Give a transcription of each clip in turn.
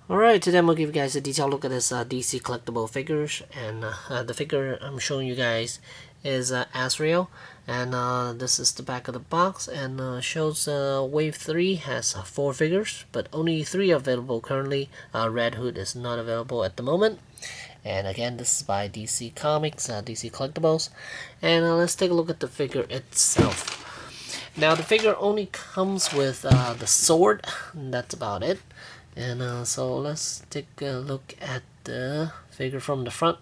Alright, today I'm going to give you guys a detailed look at this DC collectible figures, and the figure I'm showing you guys is Azrael, and this is the back of the box, and shows Wave 3 has 4 figures, but only 3 are available currently. Red Hood is not available at the moment, and again this is by DC Comics, DC Collectibles, and let's take a look at the figure itself. Now the figure only comes with the sword, and that's about it. And so let's take a look at the figure from the front.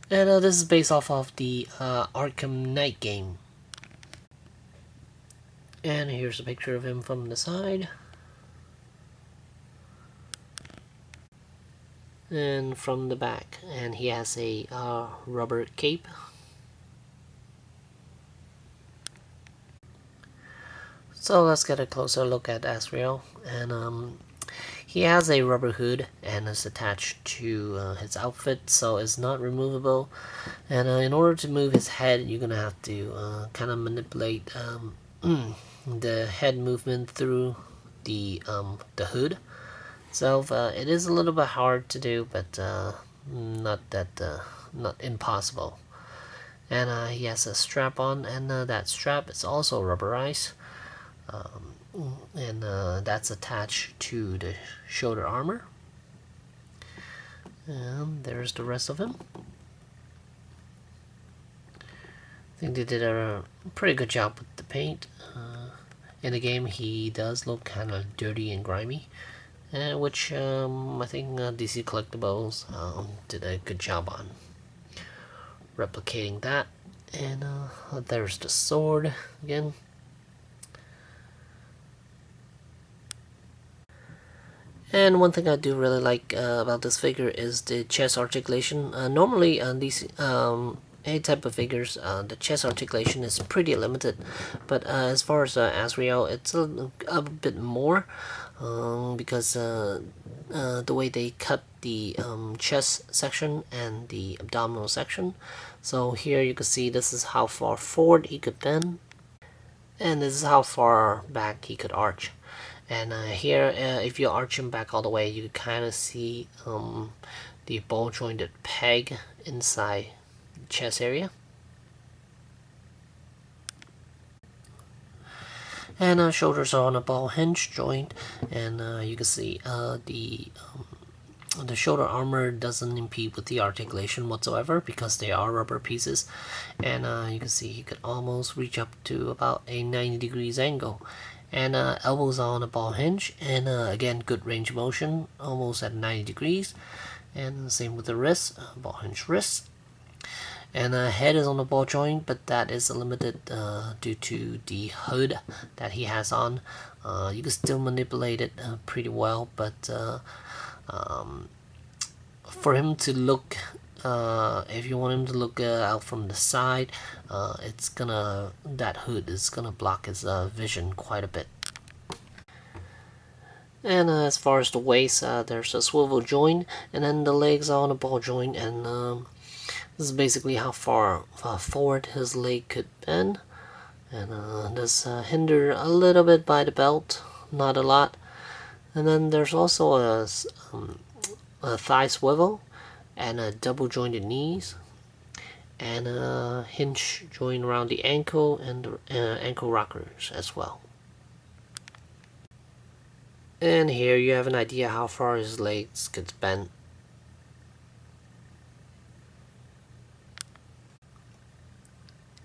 And this is based off of the Arkham Knight game. And here's a picture of him from the side. And from the back. And he has a rubber cape. So let's get a closer look at Azrael. And he has a rubber hood and it's attached to his outfit, so it's not removable. And in order to move his head, you're gonna have to kind of manipulate the head movement through the hood. So it is a little bit hard to do, but not impossible. And he has a strap on, and that strap is also rubberized. And that's attached to the shoulder armor. And there's the rest of him. I think they did a pretty good job with the paint. In the game he does look kind of dirty and grimy, which I think DC Collectibles did a good job on replicating that. And there's the sword again. And one thing I do really like about this figure is the chest articulation. Normally on these any type of figures, the chest articulation is pretty limited, but as far as Azrael, it's a bit more because the way they cut the chest section and the abdominal section. So here you can see this is how far forward he could bend, and this is how far back he could arch. And here, if you arch him back all the way, you kind of see the ball jointed peg inside the chest area. And shoulders are on a ball hinge joint, and you can see the shoulder armor doesn't impede with the articulation whatsoever because they are rubber pieces. And you can see he could almost reach up to about a 90 degrees angle. And elbows on a ball hinge, and again good range of motion, almost at 90 degrees. And same with the wrist, ball hinge wrist. And head is on the ball joint, but that is limited due to the hood that he has on. You can still manipulate it pretty well, but for him to look, if you want him to look out from the side, that hood is gonna block his vision quite a bit. And as far as the waist, there's a swivel joint, and then the legs are on a ball joint, and this is basically how far forward his leg could bend. And this hindered a little bit by the belt, not a lot. And then there's also a thigh swivel, and a double jointed knees, and a hinge joint around the ankle, and ankle rockers as well. And here you have an idea how far his legs could bend.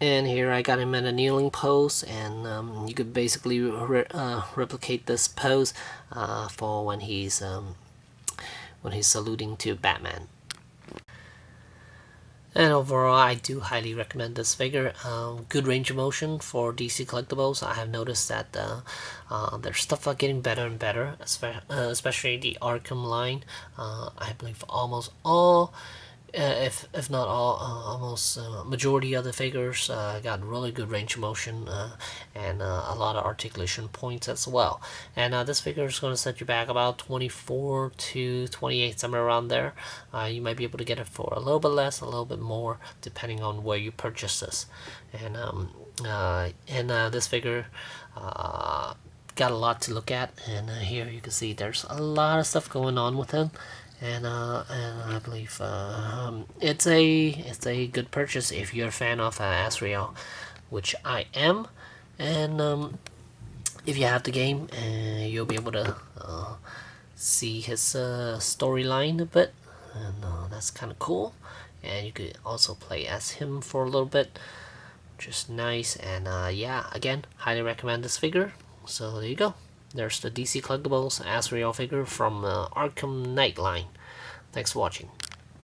And here I got him in a kneeling pose, and you could basically replicate this pose for when he's saluting to Batman. And overall, I do highly recommend this figure. Good range of motion for DC Collectibles. I have noticed that their stuff are getting better and better, especially the Arkham line. I believe almost all, if not all, almost majority of the figures got really good range of motion and a lot of articulation points as well. And this figure is going to set you back about 24 to 28, somewhere around there. You might be able to get it for a little bit less, a little bit more, depending on where you purchase this. And this figure got a lot to look at, and here you can see there's a lot of stuff going on with him, and I believe it's a good purchase if you're a fan of Azrael, which I am, and if you have the game, you'll be able to see his storyline a bit, and that's kind of cool. And you could also play as him for a little bit, which is nice. And yeah, again, highly recommend this figure. So there you go. There's the DC Collectibles Azrael figure from Arkham Knight line. Thanks for watching.